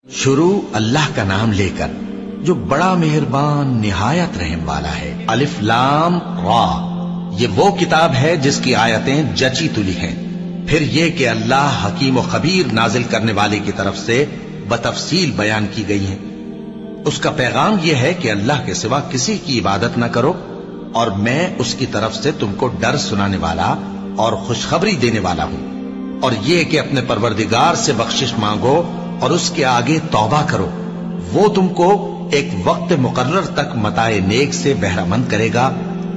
شروع اللہ کا نام لے کر جو بڑا مہربان نہایت رحم والا ہے۔ الف لام را، یہ وہ کتاب ہے جس کی آیتیں جچی تلی ہیں۔ پھر یہ کہ اللہ حکیم و خبیر نازل کرنے والے کی طرف سے بتفصیل بیان کی گئی ہیں۔ اس کا پیغام یہ ہے کہ اللہ کے سوا کسی کی عبادت نہ کرو، اور میں اس کی طرف سے تم کو ڈر سنانے والا اور خوشخبری دینے والا ہوں۔ اور یہ کہ اپنے پروردگار سے بخشش مانگو اور اس کے آگے توبہ کرو، وہ تم کو ایک وقت مقرر تک متاع نیک سے بہرہ مند کرے گا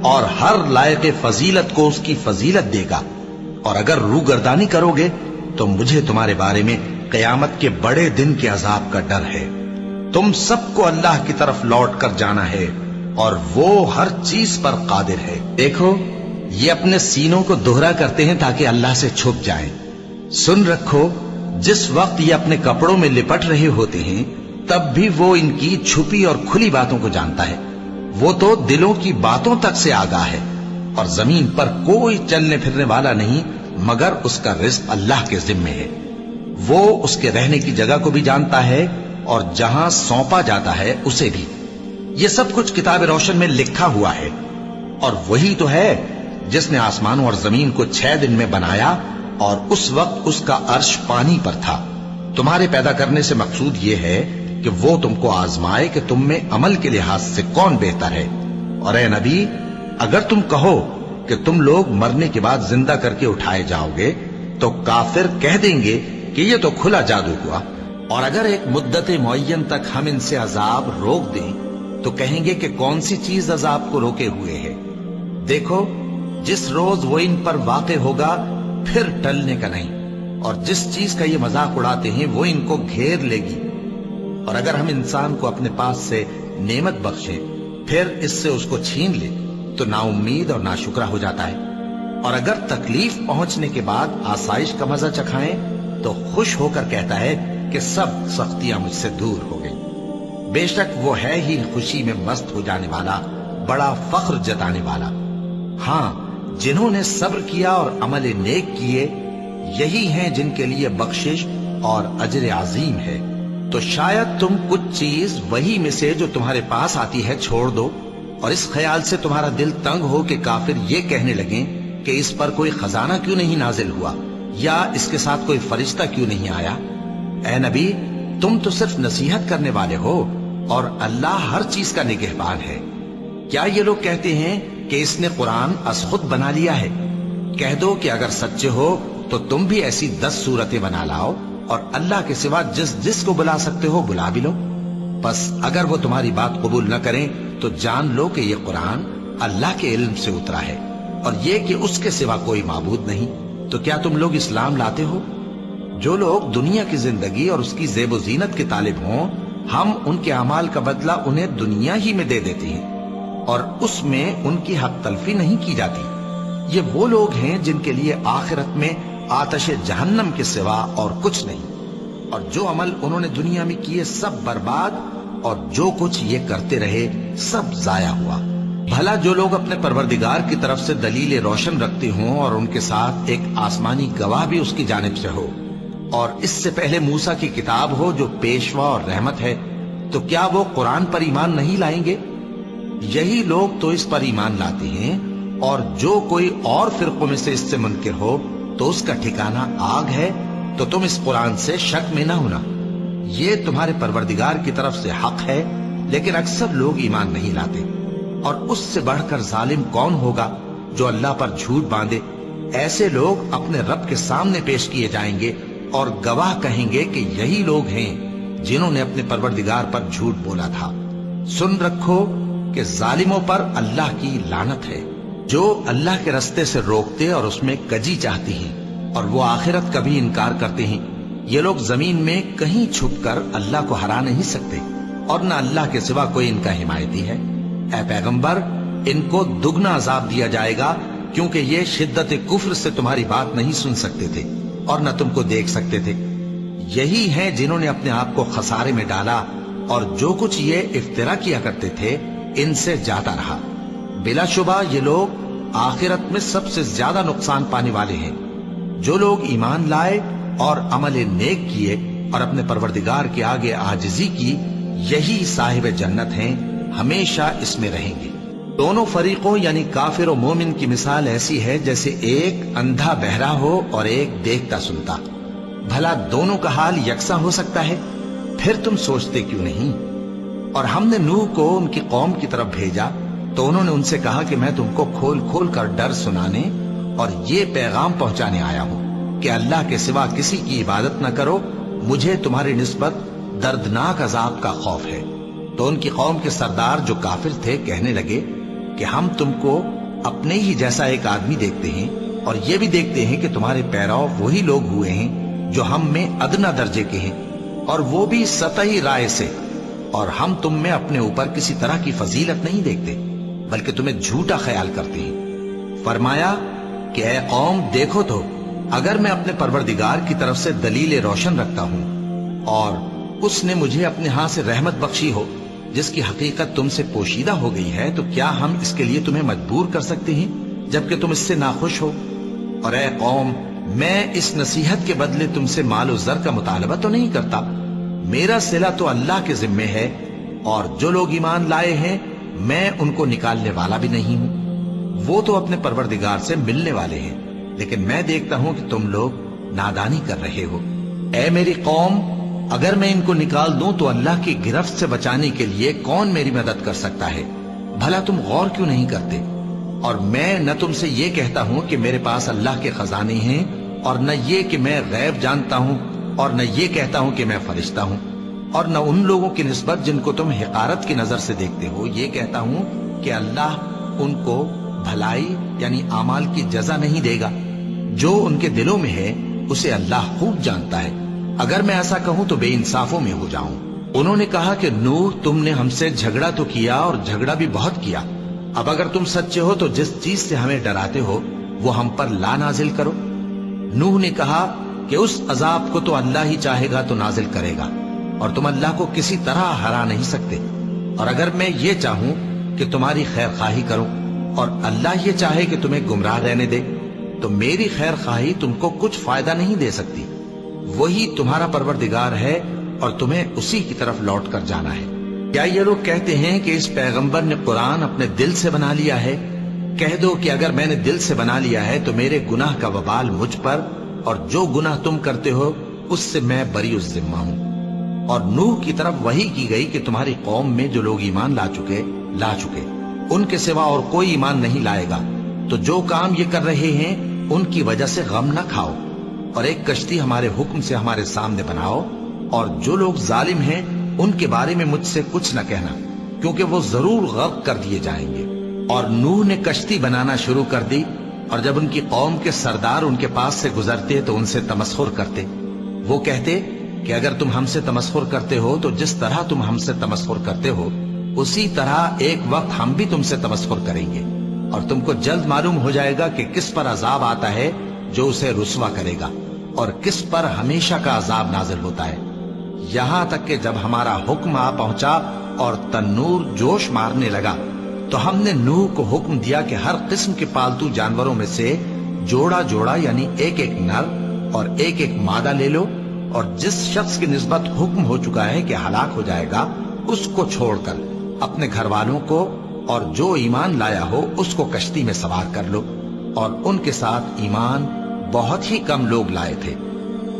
اور ہر لائق فضیلت کو اس کی فضیلت دے گا۔ اور اگر روگردانی کرو گے تو مجھے تمہارے بارے میں قیامت کے بڑے دن کے عذاب کا ڈر ہے۔ تم سب کو اللہ کی طرف لوٹ کر جانا ہے اور وہ ہر چیز پر قادر ہے۔ دیکھو، یہ اپنے سینوں کو دوہرا کرتے ہیں تاکہ اللہ سے چھپ جائیں۔ سن رکھو، جس وقت یہ اپنے کپڑوں میں لپٹ رہے ہوتے ہیں تب بھی وہ ان کی چھپی اور کھلی باتوں کو جانتا ہے۔ وہ تو دلوں کی باتوں تک سے آگاہ ہے، اور زمین پر کوئی چلنے پھرنے والا نہیں مگر اس کا رزق اللہ کے ذمے ہے۔ وہ اس کے رہنے کی جگہ کو بھی جانتا ہے اور جہاں سونپا جاتا ہے اسے بھی۔ یہ سب کچھ کتاب روشن میں لکھا ہوا ہے۔ اور وہی تو ہے جس نے آسمانوں اور زمین کو 6 دن میں بنایا، اور اس وقت اس کا عرش پانی پر تھا۔ تمہارے پیدا کرنے سے مقصود یہ ہے کہ وہ تم کو آزمائے کہ تم میں عمل کے لحاظ سے کون بہتر ہے۔ اور اے نبی، اگر تم کہو کہ تم لوگ مرنے کے بعد زندہ کر کے اٹھائے جاؤ گے تو کافر کہہ دیں گے کہ یہ تو کھلا جادو ہوا۔ اور اگر ایک مدت معین تک ہم ان سے عذاب روک دیں تو کہیں گے کہ کون سی چیز عذاب کو روکے ہوئے ہے۔ دیکھو، جس روز وہ ان پر واقع ہوگا پھر ٹلنے کا نہیں، اور جس چیز کا یہ مذاق اڑاتے ہیں وہ ان کو گھیر لے گی۔ اور اگر ہم انسان کو اپنے پاس سے نعمت بخشیں پھر اس سے اس کو چھین لے تو نا امید اور ناشکرا ہو جاتا ہے۔ اور اگر تکلیف پہنچنے کے بعد آسائش کا مزہ چکھائیں تو خوش ہو کر کہتا ہے کہ سب سختیاں مجھ سے دور ہو گئی۔ بے شک وہ ہے ہی خوشی میں مست ہو جانے والا، بڑا فخر جتانے والا۔ ہاں، جنہوں نے صبر کیا اور عمل نیک کیے، یہی ہیں جن کے لیے بخشش اور اجر عظیم ہے۔ تو شاید تم کچھ چیز وہی میں سے جو تمہارے پاس آتی ہے چھوڑ دو، اور اس خیال سے تمہارا دل تنگ ہو کہ کافر یہ کہنے لگیں کہ اس پر کوئی خزانہ کیوں نہیں نازل ہوا، یا اس کے ساتھ کوئی فرشتہ کیوں نہیں آیا۔ اے نبی، تم تو صرف نصیحت کرنے والے ہو، اور اللہ ہر چیز کا نگہبان ہے۔ کیا یہ لوگ کہتے ہیں کہ اس نے قرآن از خود بنا لیا ہے؟ کہہ دو کہ اگر سچے ہو تو تم بھی ایسی 10 صورتیں بنا لاؤ، اور اللہ کے سوا جس جس کو بلا سکتے ہو بلا بھی لو۔ بس اگر وہ تمہاری بات قبول نہ کریں تو جان لو کہ یہ قرآن اللہ کے علم سے اترا ہے، اور یہ کہ اس کے سوا کوئی معبود نہیں۔ تو کیا تم لوگ اسلام لاتے ہو؟ جو لوگ دنیا کی زندگی اور اس کی زیب و زینت کے طالب ہوں، ہم ان کے اعمال کا بدلہ انہیں دنیا ہی میں دے دیتے ہیں، اور اس میں ان کی حق تلفی نہیں کی جاتی۔ یہ وہ لوگ ہیں جن کے لیے آخرت میں آتش جہنم کے سوا اور کچھ نہیں، اور جو عمل انہوں نے دنیا میں کیے سب برباد، اور جو کچھ یہ کرتے رہے سب ضائع ہوا۔ بھلا جو لوگ اپنے پروردگار کی طرف سے دلیل روشن رکھتے ہوں اور ان کے ساتھ ایک آسمانی گواہ بھی اس کی جانب سے ہو، اور اس سے پہلے موسیٰ کی کتاب ہو جو پیشوا اور رحمت ہے، تو کیا وہ قرآن پر ایمان نہیں لائیں گے؟ یہی لوگ تو اس پر ایمان لاتے ہیں، اور جو کوئی اور فرقوں میں سے اس سے منکر ہو تو اس کا ٹھکانہ آگ ہے۔ تو تم اس قرآن سے شک میں نہ ہونا، یہ تمہارے پروردگار کی طرف سے حق ہے، لیکن اکثر لوگ ایمان نہیں لاتے۔ اور اس سے بڑھ کر ظالم کون ہوگا جو اللہ پر جھوٹ باندھے؟ ایسے لوگ اپنے رب کے سامنے پیش کیے جائیں گے اور گواہ کہیں گے کہ یہی لوگ ہیں جنہوں نے اپنے پروردگار پر جھوٹ بولا تھا۔ سن رکھو کہ ظالموں پر اللہ کی لعنت ہے، جو اللہ کے رستے سے روکتے اور اس میں کجی چاہتی ہیں، اور وہ آخرت کا بھی انکار کرتے ہیں۔ یہ لوگ زمین میں کہیں چھپ کر اللہ کو ہرا نہیں سکتے، اور نہ اللہ کے سوا کوئی ان کا حمایتی ہے۔ اے پیغمبر، ان کو دگنا عذاب دیا جائے گا، کیونکہ یہ شدت کفر سے تمہاری بات نہیں سن سکتے تھے اور نہ تم کو دیکھ سکتے تھے۔ یہی ہیں جنہوں نے اپنے آپ کو خسارے میں ڈالا، اور جو کچھ یہ افترا کیا کرتے تھے ان سے جاتا رہا۔ بلا شبہ یہ لوگ آخرت میں سب سے زیادہ نقصان پانے والے ہیں۔ جو لوگ ایمان لائے اور عمل نیک کیے اور اپنے پروردگار کے آگے عاجزی کی، یہی صاحب جنت ہیں، ہمیشہ اس میں رہیں گے۔ دونوں فریقوں یعنی کافر و مومن کی مثال ایسی ہے جیسے ایک اندھا بہرا ہو اور ایک دیکھتا سنتا۔ بھلا دونوں کا حال یکساں ہو سکتا ہے؟ پھر تم سوچتے کیوں نہیں؟ اور ہم نے نوح کو ان کی قوم کی طرف بھیجا تو انہوں نے ان سے کہا کہ میں تم کو کھول کھول کر ڈر سنانے اور یہ پیغام پہنچانے آیا ہوں کہ اللہ کے سوا کسی کی عبادت نہ کرو، مجھے تمہاری نسبت دردناک عذاب کا خوف ہے۔ تو ان کی قوم کے سردار جو کافر تھے کہنے لگے کہ ہم تم کو اپنے ہی جیسا ایک آدمی دیکھتے ہیں اور یہ بھی دیکھتے ہیں کہ تمہارے پیرو وہی لوگ ہوئے ہیں جو ہم میں ادنا درجے کے ہیں، اور وہ بھی سطحی رائے سے، اور ہم تم میں اپنے اوپر کسی طرح کی فضیلت نہیں دیکھتے بلکہ تمہیں جھوٹا خیال کرتے ہیں۔ فرمایا کہ اے قوم دیکھو تو، اگر میں اپنے پروردگار کی طرف سے دلیل روشن رکھتا ہوں اور اس نے مجھے اپنے ہاں سے رحمت بخشی ہو جس کی حقیقت تم سے پوشیدہ ہو گئی ہے، تو کیا ہم اس کے لیے تمہیں مجبور کر سکتے ہیں جبکہ تم اس سے ناخوش ہو؟ اور اے قوم، میں اس نصیحت کے بدلے تم سے مال و زر کا مطالبہ تو نہیں کرتا، میرا صلہ تو اللہ کے ذمے ہے، اور جو لوگ ایمان لائے ہیں میں ان کو نکالنے والا بھی نہیں ہوں، وہ تو اپنے پروردگار سے ملنے والے ہیں، لیکن میں دیکھتا ہوں کہ تم لوگ نادانی کر رہے ہو۔ اے میری قوم، اگر میں ان کو نکال دوں تو اللہ کی گرفت سے بچانے کے لیے کون میری مدد کر سکتا ہے؟ بھلا تم غور کیوں نہیں کرتے؟ اور میں نہ تم سے یہ کہتا ہوں کہ میرے پاس اللہ کے خزانے ہیں، اور نہ یہ کہ میں غیب جانتا ہوں، اور نہ یہ کہتا ہوں کہ میں فرشتہ ہوں، اور نہ ان لوگوں کی نسبت جن کو تم حقارت کی نظر سے دیکھتے ہو یہ کہتا ہوں کہ اللہ ان کو بھلائی یعنی اعمال کی جزا نہیں دے گا۔ جو ان کے دلوں میں ہے اسے اللہ خوب جانتا ہے۔ اگر میں ایسا کہوں تو بے انصافوں میں ہو جاؤں۔ انہوں نے کہا کہ نوح، تم نے ہم سے جھگڑا تو کیا اور جھگڑا بھی بہت کیا، اب اگر تم سچے ہو تو جس چیز سے ہمیں ڈراتے ہو وہ ہم پر لا نازل کرو۔ نوح نے کہا کہ اس عذاب کو تو اللہ ہی چاہے گا تو نازل کرے گا، اور تم اللہ کو کسی طرح ہرا نہیں سکتے، اور اگر میں یہ چاہوں کہ تمہاری خیر خواہی کروں اور اللہ یہ چاہے کہ تمہیں گمراہ رہنے دے تو میری خیر خواہی تم کو کچھ فائدہ نہیں دے سکتی۔ وہی تمہارا پروردگار ہے اور تمہیں اسی کی طرف لوٹ کر جانا ہے۔ کیا یہ لوگ کہتے ہیں کہ اس پیغمبر نے قرآن اپنے دل سے بنا لیا ہے؟ کہہ دو کہ اگر میں نے دل سے بنا لیا ہے تو میرے گناہ کا وبال مجھ پر، اور جو گناہ تم کرتے ہو اس سے میں بری الذمہ ہوں۔ اور نوح کی طرف وحی کی گئی کہ تمہاری قوم میں جو لوگ ایمان لا چکے ان کے سوا اور کوئی ایمان نہیں لائے گا، تو جو کام یہ کر رہے ہیں ان کی وجہ سے غم نہ کھاؤ، اور ایک کشتی ہمارے حکم سے ہمارے سامنے بناؤ، اور جو لوگ ظالم ہیں ان کے بارے میں مجھ سے کچھ نہ کہنا، کیونکہ وہ ضرور غرق کر دیے جائیں گے۔ اور نوح نے کشتی بنانا شروع کر دی، اور جب ان کی قوم کے سردار ان کے پاس سے گزرتے تو ان سے تمسخر کرتے۔ وہ کہتے کہ اگر تم ہم سے تمسخر کرتے ہو تو جس طرح تم ہم سے تمسخر کرتے ہو اسی طرح ایک وقت ہم بھی تم سے تمسخر کریں گے، اور تم کو جلد معلوم ہو جائے گا کہ کس پر عذاب آتا ہے جو اسے رسوا کرے گا، اور کس پر ہمیشہ کا عذاب نازل ہوتا ہے۔ یہاں تک کہ جب ہمارا حکم آ پہنچا اور تنور جوش مارنے لگا تو ہم نے نوح کو حکم دیا کہ ہر قسم کے پالتو جانوروں میں سے جوڑا جوڑا یعنی ایک ایک نر اور ایک ایک مادہ لے لو، اور جس شخص کی نسبت حکم ہو چکا ہے کہ ہلاک ہو جائے گا اس کو چھوڑ کر اپنے گھر والوں کو اور جو ایمان لایا ہو اس کو کشتی میں سوار کر لو۔ اور ان کے ساتھ ایمان بہت ہی کم لوگ لائے تھے۔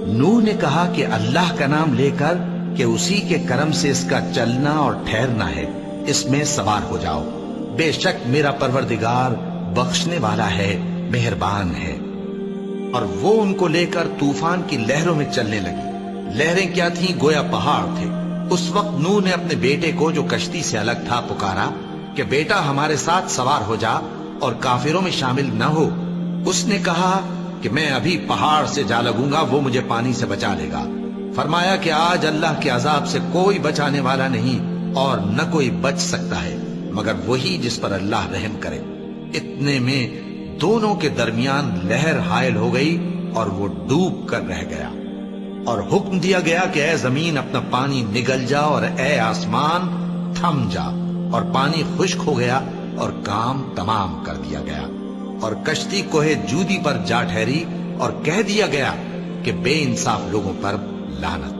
نوح نے کہا کہ اللہ کا نام لے کر کہ اسی کے کرم سے اس کا چلنا اور ٹھہرنا ہے، اس میں سوار ہو جاؤ، بے شک میرا پروردگار بخشنے والا ہے، مہربان ہے۔ اور وہ ان کو لے کر طوفان کی لہروں میں چلنے لگی۔ لہریں کیا تھیں؟ گویا پہاڑ تھے۔ اس وقت نوح نے اپنے بیٹے کو جو کشتی سے الگ تھا پکارا کہ بیٹا ہمارے ساتھ سوار ہو جا اور کافروں میں شامل نہ ہو۔ اس نے کہا کہ میں ابھی پہاڑ سے جا لگوں گا، وہ مجھے پانی سے بچا لے گا۔ فرمایا کہ آج اللہ کے عذاب سے کوئی بچانے والا نہیں اور نہ کوئی بچ سکتا ہے مگر وہی جس پر اللہ رحم کرے۔ اتنے میں دونوں کے درمیان لہر حائل ہو گئی اور وہ ڈوب کر رہ گیا، اور حکم دیا گیا کہ اے زمین اپنا پانی نگل جا اور اے آسمان تھم جا، اور پانی خشک ہو گیا اور کام تمام کر دیا گیا، اور کشتی کوہ جودی پر جا ٹھہری، اور کہہ دیا گیا کہ بے انصاف لوگوں پر لعنت۔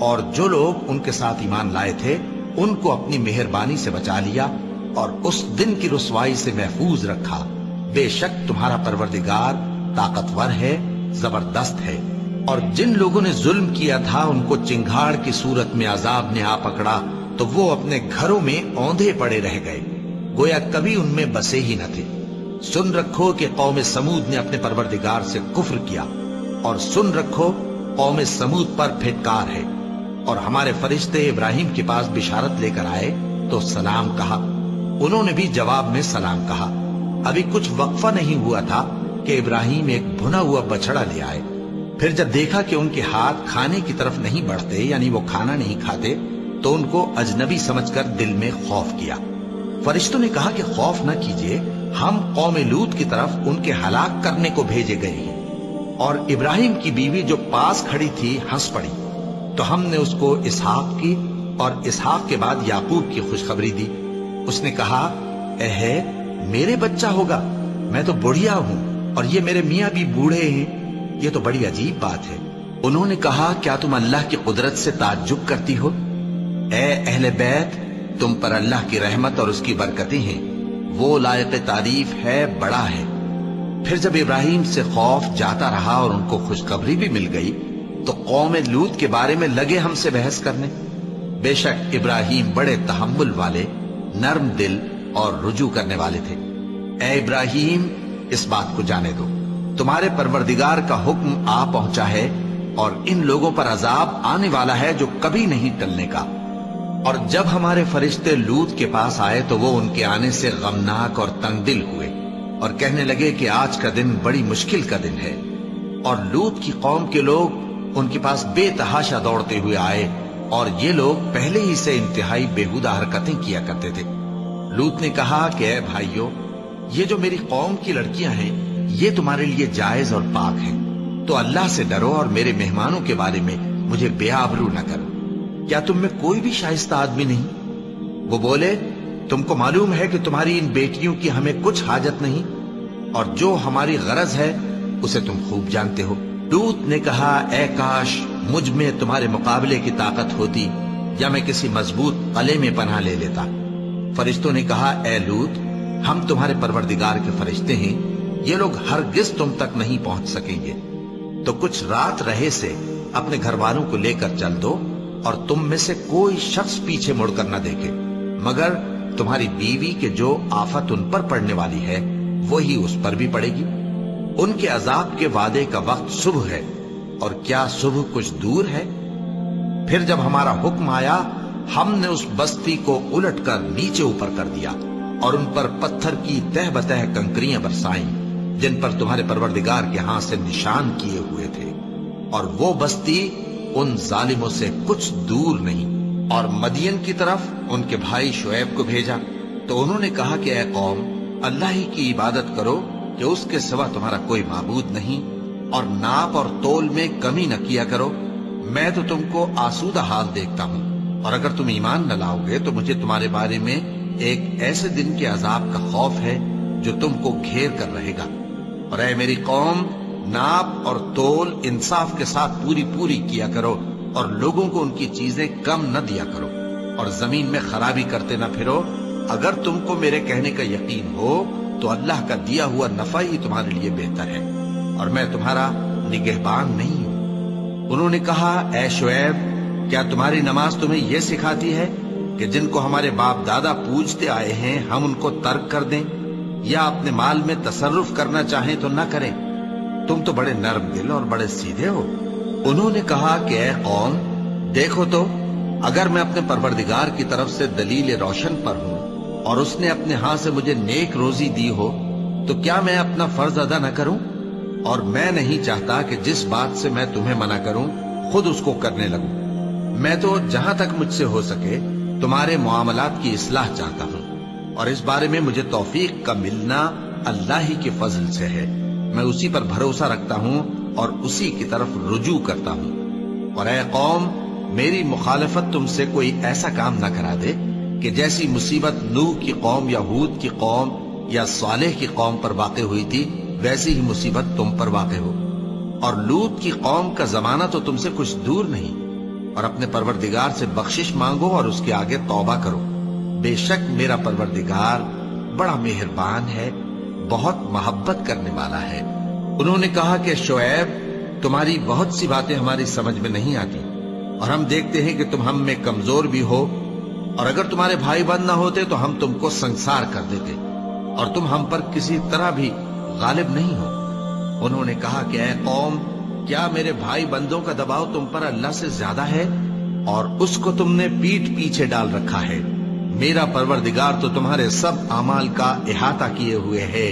اور جو لوگ ان کے ساتھ ایمان لائے تھے ان کو اپنی مہربانی سے بچا لیا اور اس دن کی رسوائی سے محفوظ رکھا۔ بے شک تمہارا پروردگار طاقتور ہے، زبردست ہے۔ اور جن لوگوں نے ظلم کیا تھا ان کو چنگھاڑ کی صورت میں عذاب نے آ پکڑا تو وہ اپنے گھروں میں اوندھے پڑے رہ گئے، گویا کبھی ان میں بسے ہی نہ تھے۔ سن رکھو کہ قوم سمود نے اپنے پروردگار سے کفر کیا، اور سن رکھو قوم سمود پر پھٹکار ہے۔ اور ہمارے فرشتے ابراہیم کے پاس بشارت لے کر آئے تو سلام کہا، انہوں نے بھی جواب میں سلام کہا۔ ابھی کچھ وقفہ نہیں ہوا تھا کہ ابراہیم ایک بھنا ہوا بچڑا لے آئے۔ پھر جب دیکھا کہ ان کے ہاتھ کھانے کی طرف نہیں بڑھتے، یعنی وہ کھانا نہیں کھاتے، تو ان کو اجنبی سمجھ کر دل میں خوف کیا۔ فرشتوں نے کہا کہ خوف نہ کیجیے، ہم قوم لوط کی طرف ان کے ہلاک کرنے کو بھیجے گئے ہیں۔ اور ابراہیم کی بیوی جو پاس کھڑی تھی ہنس پڑی، تو ہم نے اس کو اسحاق کی اور اسحاق کے بعد یعقوب کی خوشخبری دی۔ اس نے کہا، اے میرے بچہ ہوگا، میں تو بڑھیا ہوں اور یہ میرے میاں بھی بوڑھے ہیں، یہ تو بڑی عجیب بات ہے۔ انہوں نے کہا، کیا تم اللہ کی قدرت سے تعجب کرتی ہو؟ اے اہل بیت، تم پر اللہ کی رحمت اور اس کی برکتیں ہیں، وہ لائق تعریف ہے، بڑا ہے۔ پھر جب ابراہیم سے خوف جاتا رہا اور ان کو خوشخبری بھی مل گئی تو قوم لوط کے بارے میں لگے ہم سے بحث کرنے۔ بے شک ابراہیم بڑے تحمل والے، نرم دل اور رجوع کرنے والے تھے۔ اے ابراہیم، اس بات کو جانے دو، تمہارے پروردگار کا حکم آ پہنچا ہے اور ان لوگوں پر عذاب آنے والا ہے جو کبھی نہیں ٹلنے کا۔ اور جب ہمارے فرشتے لوط کے پاس آئے تو وہ ان کے آنے سے غمناک اور تنگ دل ہوئے اور کہنے لگے کہ آج کا دن بڑی مشکل کا دن ہے۔ اور لوط کی قوم کے لوگ ان کے پاس بے تحاشا دوڑتے ہوئے آئے، اور یہ لوگ پہلے ہی سے انتہائی بےہودہ حرکتیں کیا کرتے تھے۔ لوط نے کہا کہ اے بھائیو، یہ جو میری قوم کی لڑکیاں ہیں یہ تمہارے لیے جائز اور پاک ہیں، تو اللہ سے ڈرو اور میرے مہمانوں کے بارے میں مجھے بے آبرو نہ کرو۔ کیا تم میں کوئی بھی شائستہ آدمی نہیں؟ وہ بولے، تم کو معلوم ہے کہ تمہاری ان بیٹیوں کی ہمیں کچھ حاجت نہیں، اور جو ہماری غرض ہے اسے تم خوب جانتے ہو۔ لوط نے کہا، اے کاش مجھ میں تمہارے مقابلے کی طاقت ہوتی، یا میں کسی مضبوط قلعے میں پناہ لے لیتا۔ فرشتوں نے کہا، اے لوط، ہم تمہارے پروردگار کے فرشتے ہیں، یہ لوگ ہرگز تم تک نہیں پہنچ سکیں گے، تو کچھ رات رہے سے اپنے گھر والوں کو لے کر چل دو، اور تم میں سے کوئی شخص پیچھے مڑ کر نہ دیکھے، مگر تمہاری بیوی کے جو آفت ان پر پڑنے والی ہے وہی اس پر بھی پڑے گی۔ ان کے عذاب کے وعدے کا وقت صبح ہے، اور کیا صبح کچھ دور ہے؟ پھر جب ہمارا حکم آیا ہم نے اس بستی کو الٹ کر نیچے اوپر کر دیا اور ان پر پتھر کی تہ بتہ کنکریاں برسائیں جن پر تمہارے پروردگار کے ہاں سے نشان کیے ہوئے تھے، اور وہ بستی ان ظالموں سے کچھ دور نہیں۔ اور مدین کی طرف ان کے بھائی شعیب کو بھیجا تو انہوں نے کہا کہ اے قوم، اللہ ہی کی عبادت کرو کہ اس کے سوا تمہارا کوئی معبود نہیں، اور ناپ اور تول میں کمی نہ کیا کرو، میں تو تم کو آسودہ حال دیکھتا ہوں، اور اگر تم ایمان نہ لاؤ گے تو مجھے تمہارے بارے میں ایک ایسے دن کے عذاب کا خوف ہے جو تم کو گھیر کر رہے گا۔ اور اے میری قوم، ناپ اور تول انصاف کے ساتھ پوری کیا کرو، اور لوگوں کو ان کی چیزیں کم نہ دیا کرو، اور زمین میں خرابی کرتے نہ پھرو۔ اگر تم کو میرے کہنے کا یقین ہو تو اللہ کا دیا ہوا نفع ہی تمہارے لیے بہتر ہے، اور میں تمہارا نگہبان نہیں ہوں۔ انہوں نے کہا، اے شعیب، کیا تمہاری نماز تمہیں یہ سکھاتی ہے کہ جن کو ہمارے باپ دادا پوجتے آئے ہیں ہم ان کو ترک کر دیں، یا اپنے مال میں تصرف کرنا چاہیں تو نہ کریں؟ تم تو بڑے نرم دل اور بڑے سیدھے ہو۔ انہوں نے کہا کہ اے قوم، دیکھو تو، اگر میں اپنے پروردگار کی طرف سے دلیل روشن پر ہوں اور اس نے اپنے ہاں سے مجھے نیک روزی دی ہو تو کیا میں اپنا فرض ادا نہ کروں؟ اور میں نہیں چاہتا کہ جس بات سے میں تمہیں منع کروں خود اس کو کرنے لگوں۔ میں تو جہاں تک مجھ سے ہو سکے تمہارے معاملات کی اصلاح چاہتا ہوں، اور اس بارے میں مجھے توفیق کا ملنا اللہ ہی کے فضل سے ہے۔ میں اسی پر بھروسہ رکھتا ہوں اور اسی کی طرف رجوع کرتا ہوں۔ اور اے قوم، میری مخالفت تم سے کوئی ایسا کام نہ کرا دے کہ جیسی مصیبت نوح کی قوم یا ہود کی قوم یا صالح کی قوم پر واقع ہوئی تھی ویسی ہی مصیبت تم پر واقع ہو۔ اور لوط کی قوم کا زمانہ تو تم سے کچھ دور نہیں، اور اپنے پروردگار سے بخشش مانگو اور اس کے آگے توبہ کرو، بے شک میرا پروردگار بڑا مہربان ہے، بہت محبت کرنے والا ہے۔ انہوں نے کہا کہ شعیب، تمہاری بہت سی باتیں ہماری سمجھ میں نہیں آتی، اور ہم دیکھتے ہیں کہ تم ہم میں کمزور بھی ہو، اور اگر تمہارے بھائی بند نہ ہوتے تو ہم تم کو سنسار کر دیتے، اور تم ہم پر کسی طرح بھی غالب نہیں ہو۔ انہوں نے کہا کہ اے قوم، کیا میرے بھائی بندوں کا دباؤ تم پر اللہ سے زیادہ ہے، اور اس کو تم نے پیٹھ پیچھے ڈال رکھا ہے؟ میرا پروردگار تو تمہارے سب اعمال کا احاطہ کیے ہوئے ہے۔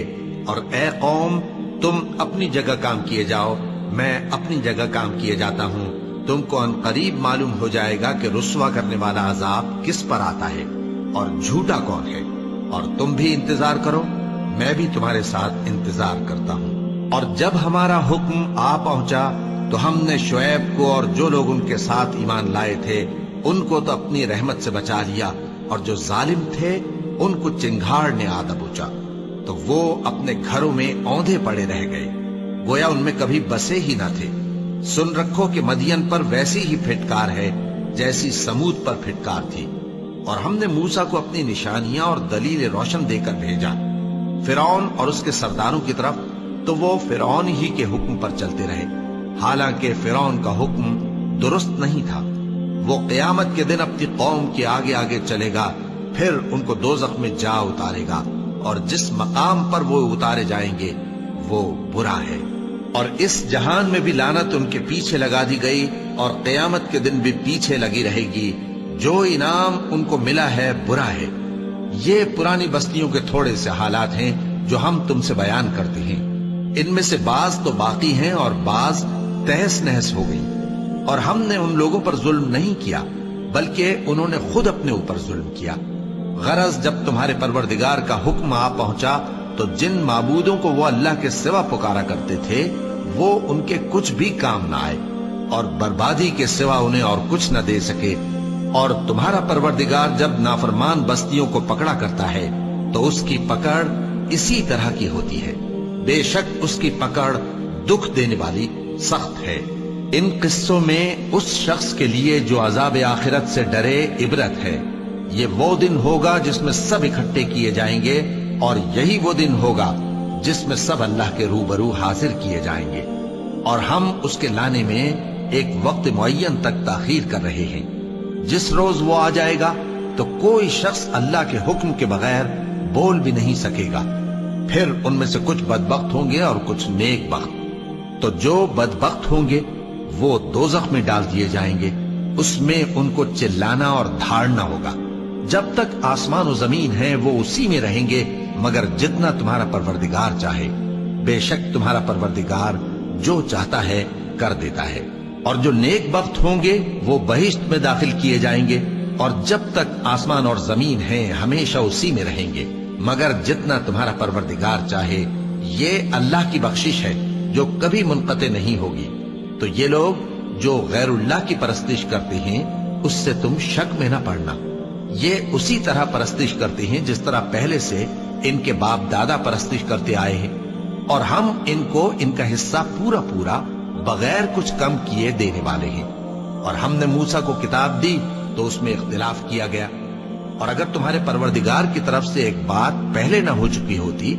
اور اے قوم، تم اپنی جگہ کام کیے جاؤ، میں اپنی جگہ کام کیے جاتا ہوں، تم کو ان قریب معلوم ہو جائے گا کہ رسوا کرنے والا عذاب کس پر آتا ہے اور جھوٹا کون ہے۔ اور تم بھی انتظار کرو، میں بھی تمہارے ساتھ انتظار کرتا ہوں۔ اور جب ہمارا حکم آ پہنچا تو ہم نے شعیب کو اور جو لوگ ان کے ساتھ ایمان لائے تھے ان کو تو اپنی رحمت سے بچا لیا، اور جو ظالم تھے ان کو چنگھاڑ نے آ دبوچا، تو وہ اپنے گھروں میں اوندھے پڑے رہ گئے، گویا ان میں کبھی بسے ہی نہ تھے۔ سن رکھو کہ مدین پر ویسی ہی پھٹکار ہے جیسی سمود پر پھٹکار تھی۔ اور ہم نے موسیٰ کو اپنی نشانیاں اور دلیل روشن دے کر بھیجا فرعون اور اس کے سرداروں کی طرف، تو وہ فرعون ہی کے حکم پر چلتے رہے، حالانکہ فرعون کا حکم درست نہیں تھا۔ وہ قیامت کے دن اپنی قوم کے آگے آگے چلے گا، پھر ان کو دوزخ میں جا اتارے گا، اور جس مقام پر وہ اتارے جائیں گے وہ برا ہے۔ اور اس جہان میں بھی لعنت ان کے پیچھے لگا دی گئی، اور قیامت کے دن بھی پیچھے لگی رہے گی۔ جو انعام ان کو ملا ہے برا ہے۔ یہ پرانی بستیوں کے تھوڑے سے حالات ہیں جو ہم تم سے بیان کرتے ہیں، ان میں سے بعض تو باقی ہیں اور بعض تہس نہس ہو گئی۔ اور ہم نے ان لوگوں پر ظلم نہیں کیا، بلکہ انہوں نے خود اپنے اوپر ظلم کیا۔ غرض جب تمہارے پروردگار کا حکم آ پہنچا تو جن معبودوں کو وہ اللہ کے سوا پکارا کرتے تھے وہ ان کے کچھ بھی کام نہ آئے، اور بربادی کے سوا انہیں اور کچھ نہ دے سکے۔ اور تمہارا پروردگار جب نافرمان بستیوں کو پکڑا کرتا ہے تو اس کی پکڑ اسی طرح کی ہوتی ہے، بے شک اس کی پکڑ دکھ دینے والی سخت ہے۔ ان قصوں میں اس شخص کے لیے جو عذاب آخرت سے ڈرے عبرت ہے۔ یہ وہ دن ہوگا جس میں سب اکٹھے کیے جائیں گے، اور یہی وہ دن ہوگا جس میں سب اللہ کے روبرو حاضر کیے جائیں گے، اور ہم اس کے لانے میں ایک وقت معین تک تاخیر کر رہے ہیں۔ جس روز وہ آ جائے گا تو کوئی شخص اللہ کے حکم کے بغیر بول بھی نہیں سکے گا۔ پھر ان میں سے کچھ بدبخت ہوں گے اور کچھ نیک بخت۔ تو جو بدبخت ہوں گے وہ دوزخ میں ڈال دیے جائیں گے، اس میں ان کو چلانا اور دھاڑنا ہوگا۔ جب تک آسمان و زمین ہیں وہ اسی میں رہیں گے، مگر جتنا تمہارا پروردگار چاہے۔ بے شک تمہارا پروردگار جو چاہتا ہے کر دیتا ہے۔ اور جو نیک بخت ہوں گے وہ بہشت میں داخل کیے جائیں گے، اور جب تک آسمان اور زمین ہیں ہمیشہ اسی میں رہیں گے، مگر جتنا تمہارا پروردگار چاہے۔ یہ اللہ کی بخشش ہے جو کبھی منقطع نہیں ہوگی۔ تو یہ لوگ جو غیر اللہ کی پرستش کرتے ہیں اس سے تم شک میں نہ پڑنا۔ یہ اسی طرح پرستش کرتے ہیں جس طرح پہلے سے ان کے باپ دادا پرستش کرتے آئے ہیں، اور ہم ان کو ان کا حصہ پورا پورا بغیر کچھ کم کیے دینے والے ہیں۔ اور ہم نے موسیٰ کو کتاب دی تو اس میں اختلاف کیا گیا، اور اگر تمہارے پروردگار کی طرف سے ایک بات پہلے نہ ہو چکی ہوتی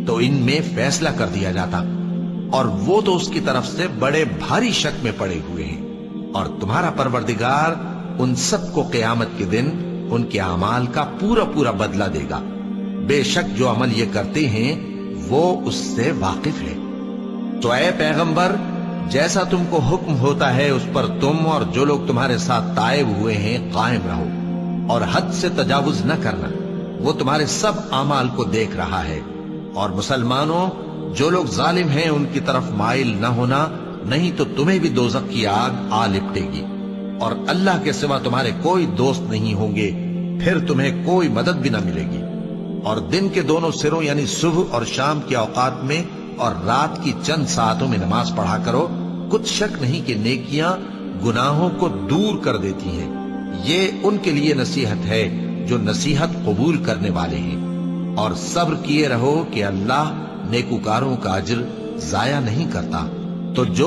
تو ان میں فیصلہ کر دیا جاتا، اور وہ تو اس کی طرف سے بڑے بھاری شک میں پڑے ہوئے ہیں۔ اور تمہارا پروردگار ان سب کو قیامت کے دن ان کے اعمال کا پورا پورا بدلہ دے گا۔ بے شک جو عمل یہ کرتے ہیں وہ اس سے واقف ہے۔ تو اے پیغمبر، جیسا تم کو حکم ہوتا ہے اس پر تم اور جو لوگ تمہارے ساتھ تائب ہوئے ہیں قائم رہو، اور حد سے تجاوز نہ کرنا، وہ تمہارے سب اعمال کو دیکھ رہا ہے۔ اور مسلمانوں، جو لوگ ظالم ہیں ان کی طرف مائل نہ ہونا، نہیں تو تمہیں بھی دوزخ کی آگ آ لپٹے گی، اور اللہ کے سوا تمہارے کوئی دوست نہیں ہوں گے، پھر تمہیں کوئی مدد بھی نہ ملے گی۔ اور دن کے دونوں سروں یعنی صبح اور شام کے اوقات میں اور رات کی چند ساعتوں میں نماز پڑھا کرو، کچھ شک نہیں کہ نیکیاں گناہوں کو دور کر دیتی ہیں۔ یہ ان کے لیے نصیحت ہے جو نصیحت قبول کرنے والے ہیں۔ اور صبر کیے رہو کہ اللہ نیکوکاروں کا اجر ضائع نہیں کرتا۔ تو جو